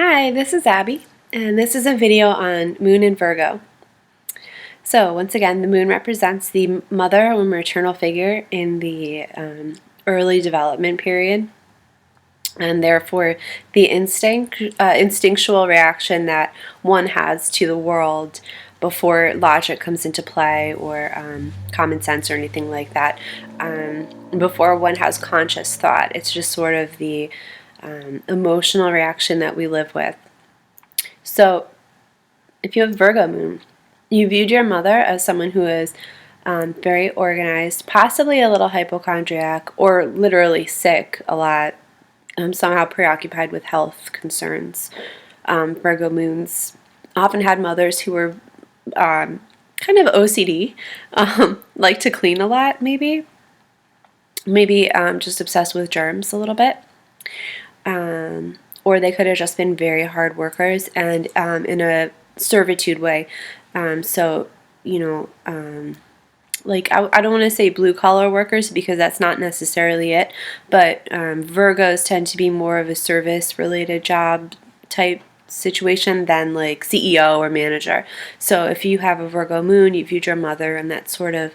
Hi, this is Abby, and this is a video on Moon in Virgo. So once again, the moon represents the mother or maternal figure in the early development period, and therefore the instinctual reaction that one has to the world before logic comes into play or common sense or anything like that. Before one has conscious thought, it's just sort of the emotional reaction that we live with. So, if you have Virgo moon, you viewed your mother as someone who is very organized, possibly a little hypochondriac, or literally sick a lot, somehow preoccupied with health concerns. Virgo moons often had mothers who were kind of OCD, like to clean a lot, maybe just obsessed with germs a little bit. Or they could have just been very hard workers and in a servitude way. So, like I don't want to say blue collar workers because that's not necessarily it, but Virgos tend to be more of a service related job type situation than like CEO or manager. So if you have a Virgo moon, you viewed your mother in that sort of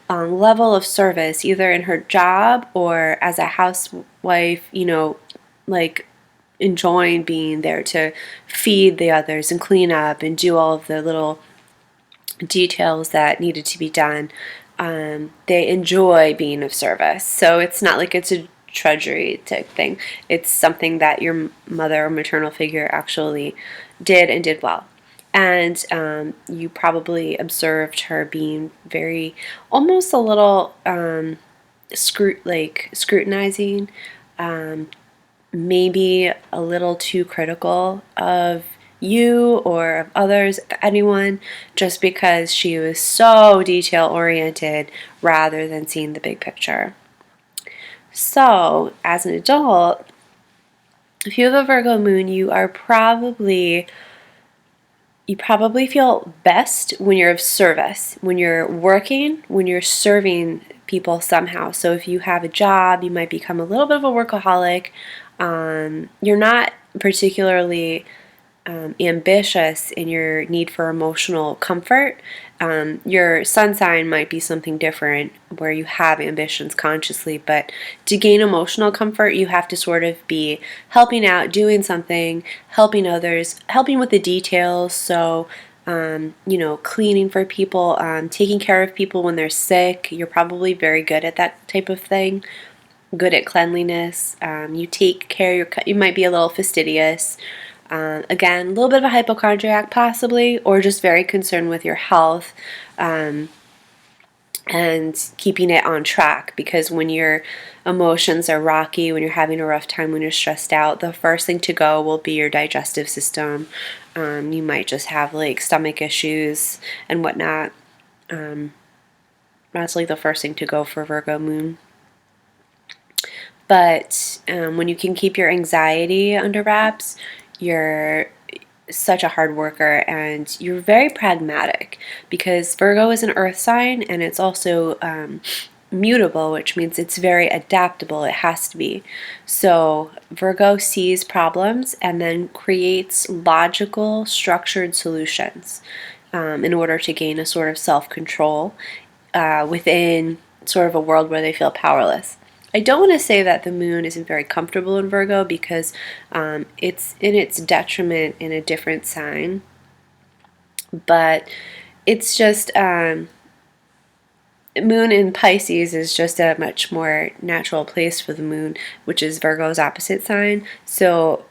level of service, either in her job or as a housewife, like enjoying being there to feed the others and clean up and do all of the little details that needed to be done. They enjoy being of service. So it's not like it's a drudgery type thing. It's something that your mother or maternal figure actually did and did well. And you probably observed her being very, almost a little scrutinizing, maybe a little too critical of you or of others, of anyone, just because she was so detail oriented rather than seeing the big picture. So, as an adult, if you have a Virgo moon, you probably feel best when you're of service, when you're working, when you're serving people somehow. So if you have a job, you might become a little bit of a workaholic. You're not particularly ambitious in your need for emotional comfort. Your sun sign might be something different where you have ambitions consciously, but to gain emotional comfort, you have to sort of be helping out, doing something, helping others, helping with the details. So, cleaning for people, taking care of people when they're sick. You're probably very good at that type of thing, good at cleanliness. You take care, you might be a little fastidious. Again, a little bit of a hypochondriac possibly, or just very concerned with your health and keeping it on track, because when your emotions are rocky, when you're having a rough time, when you're stressed out, the first thing to go will be your digestive system. You might just have like stomach issues and whatnot. That's like the first thing to go for Virgo moon. But when you can keep your anxiety under wraps, you're such a hard worker and you're very pragmatic, because Virgo is an earth sign and it's also mutable, which means it's very adaptable. It has to be. So Virgo sees problems and then creates logical, structured solutions in order to gain a sort of self-control within sort of a world where they feel powerless. I don't want to say that the moon isn't very comfortable in Virgo, because it's in its detriment in a different sign. But it's just, moon in Pisces is just a much more natural place for the moon, which is Virgo's opposite sign. So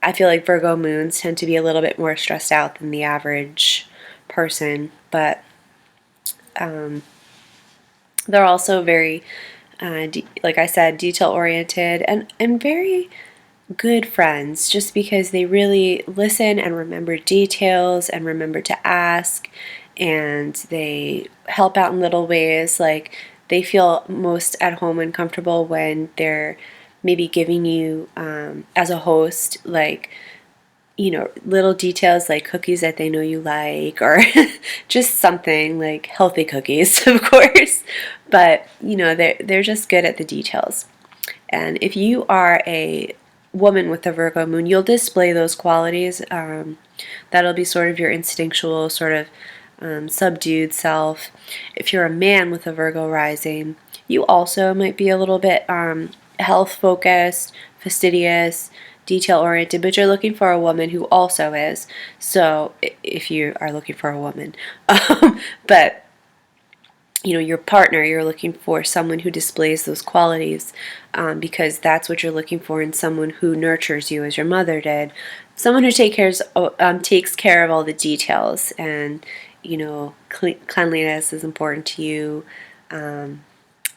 I feel like Virgo moons tend to be a little bit more stressed out than the average person. But they're also very like I said, detail oriented and very good friends, just because they really listen and remember details and remember to ask, and they help out in little ways. Like they feel most at home and comfortable when they're maybe giving you as a host, like, little details like cookies that they know you like, or just something like healthy cookies, of course. But, they're just good at the details. And if you are a woman with a Virgo moon, you'll display those qualities. That'll be sort of your instinctual, sort of subdued self. If you're a man with a Virgo rising, you also might be a little bit health focused, fastidious, detail oriented, but you're looking for a woman who also is. So if you are looking for a woman, but your partner, you're looking for someone who displays those qualities, because that's what you're looking for in someone who nurtures you as your mother did. Someone who takes care of all the details, and cleanliness is important to you.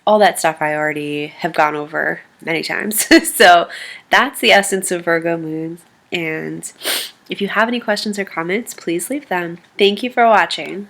All that stuff I already have gone over many times. So that's the essence of Virgo moons. And if you have any questions or comments, please leave them. Thank you for watching.